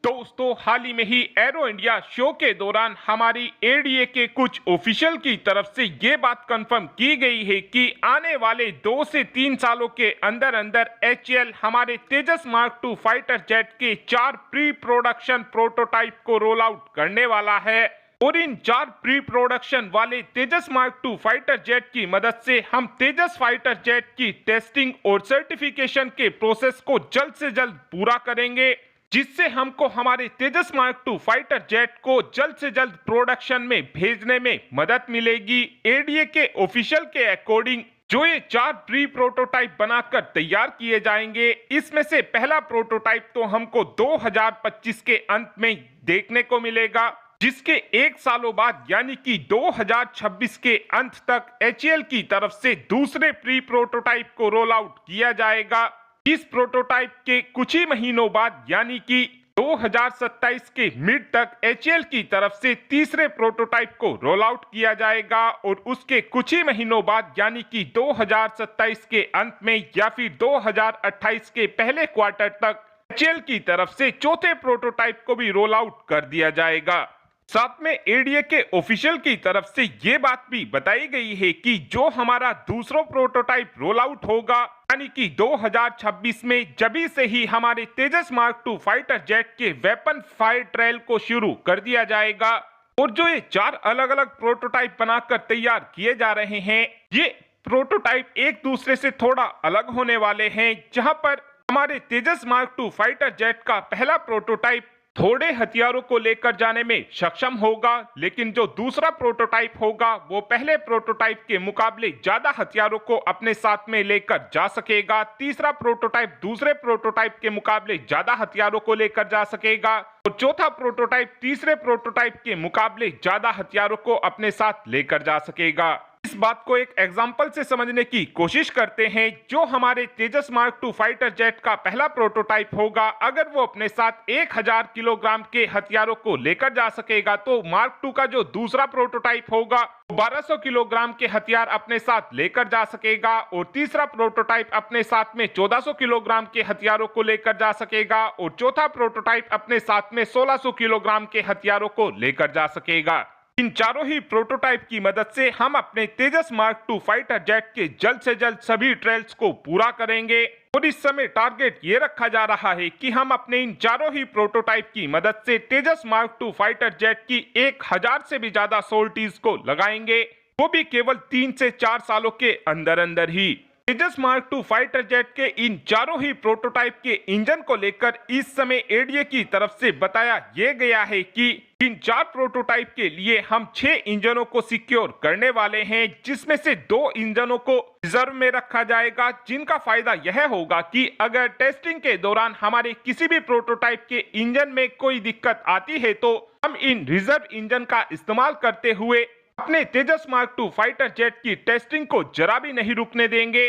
दोस्तों, हाल ही में ही arrow India show के दौरान हमारी एडीए के कुछ ऑफिशियल की तरफ से ये बात कंफर्म की गई है कि आने वाले 2 से 3 सालों के अंदर अंदर एचएएल हमारे तेजस मार्क टू फाइटर जेट के 4 प्री प्रोडक्शन प्रोटोटाइप को रोल आउट करने वाला है। और इन 4 प्री प्रोडक्शन वाले तेजस मार्क टू फाइटर जेट की मदद से हम तेजस फाइटर जेट की टेस्टिंग और सर्टिफिकेशन के प्रोसेस को जल्द से जल्द पूरा करेंगे, जिससे हमको हमारे तेजस मार्क टू फाइटर जेट को जल्द से जल्द प्रोडक्शन में भेजने में मदद मिलेगी। एडीए के ऑफिशियल के अकॉर्डिंग जो ये 4 प्री प्रोटोटाइप बनाकर तैयार किए जाएंगे, इसमें से पहला प्रोटोटाइप तो हमको 2025 के अंत में देखने को मिलेगा, जिसके 1 सालों बाद यानी कि 2026 के अंत तक एचएएल की तरफ से दूसरे प्री प्रोटोटाइप को रोल आउट किया जाएगा। इस प्रोटोटाइप के कुछ ही महीनों बाद यानी कि 2027 के मिड तक एचएएल की तरफ से तीसरे प्रोटोटाइप को रोल आउट किया जाएगा और उसके कुछ ही महीनों बाद यानी कि 2027 के अंत में या फिर 2028 के पहले क्वार्टर तक एचएएल की तरफ से चौथे प्रोटोटाइप को भी रोल आउट कर दिया जाएगा। साथ में एडीए के ऑफिशियल की तरफ से ये बात भी बताई गई है कि जो हमारा दूसरा प्रोटोटाइप रोल आउट होगा यानी कि 2026 में, जभी से ही हमारे तेजस मार्क टू फाइटर जेट के वेपन फायर ट्रायल को शुरू कर दिया जाएगा। और जो ये 4 अलग अलग प्रोटोटाइप बनाकर तैयार किए जा रहे हैं, ये प्रोटोटाइप एक दूसरे से थोड़ा अलग होने वाले हैं। जहां पर हमारे तेजस मार्क टू फाइटर जेट का पहला प्रोटोटाइप थोड़े हथियारों को लेकर जाने में सक्षम होगा, लेकिन जो दूसरा प्रोटोटाइप होगा वो पहले प्रोटोटाइप के मुकाबले ज्यादा हथियारों को अपने साथ में लेकर जा सकेगा। तीसरा प्रोटोटाइप दूसरे प्रोटोटाइप के मुकाबले ज्यादा हथियारों को लेकर जा सकेगा और चौथा प्रोटोटाइप तीसरे प्रोटोटाइप के मुकाबले ज्यादा हथियारों को अपने साथ लेकर जा सकेगा। इस बात को एक एग्जाम्पल से समझने की कोशिश करते हैं। जो हमारे तेजस मार्क टू फाइटर जेट का पहला प्रोटोटाइप होगा, अगर वो अपने साथ 1000 किलोग्राम के हथियारों को लेकर जा सकेगा, तो मार्क टू का जो दूसरा प्रोटोटाइप होगा 1200 किलोग्राम के हथियार अपने साथ लेकर जा सकेगा और तीसरा प्रोटोटाइप अपने साथ में 1400 किलोग्राम के हथियारों को लेकर जा सकेगा और चौथा प्रोटोटाइप अपने साथ में 1600 किलोग्राम के हथियारों को लेकर जा सकेगा। इन चारों ही प्रोटोटाइप की मदद से हम अपने तेजस मार्क टू फाइटर जेट के जल्द से जल्द सभी ट्रायल्स को पूरा करेंगे और इस समय टारगेट ये रखा जा रहा है कि हम अपने इन चारों ही प्रोटोटाइप की मदद से तेजस मार्क टू फाइटर जेट की 1000 से भी ज्यादा सोल्टीज को लगाएंगे, वो भी केवल 3 से 4 सालों के अंदर अंदर ही। तेजस मार्क टू फाइटर जेट के इन चारों ही प्रोटोटाइप के इंजन को लेकर इस समय एडीए की तरफ से बताया यह गया है कि इन 4 प्रोटोटाइप के लिए हम 6 इंजनों को सिक्योर करने वाले हैं, जिसमें से 2 इंजनों को रिजर्व में रखा जाएगा, जिनका फायदा यह होगा कि अगर टेस्टिंग के दौरान हमारे किसी भी प्रोटोटाइप के इंजन में कोई दिक्कत आती है तो हम इन रिजर्व इंजन का इस्तेमाल करते हुए अपने तेजस मार्क टू फाइटर जेट की टेस्टिंग को जरा भी नहीं रुकने देंगे।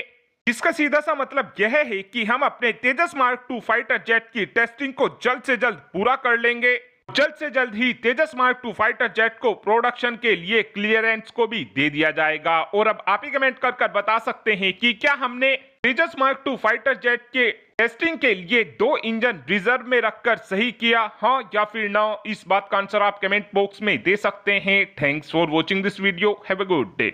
इसका सीधा सा मतलब यह है कि हम अपने तेजस मार्क टू फाइटर जेट की टेस्टिंग को जल्द से जल्द पूरा कर लेंगे। जल्द से जल्द ही तेजस मार्क टू फाइटर जेट को प्रोडक्शन के लिए क्लियरेंस को भी दे दिया जाएगा। और अब आप ही कमेंट कर बता सकते हैं कि क्या हमने तेजस मार्क टू फाइटर जेट के टेस्टिंग के लिए 2 इंजन रिजर्व में रखकर सही किया, हाँ या फिर ना? इस बात का आंसर आप कमेंट बॉक्स में दे सकते हैं। Thanks for watching this video. Have a good day.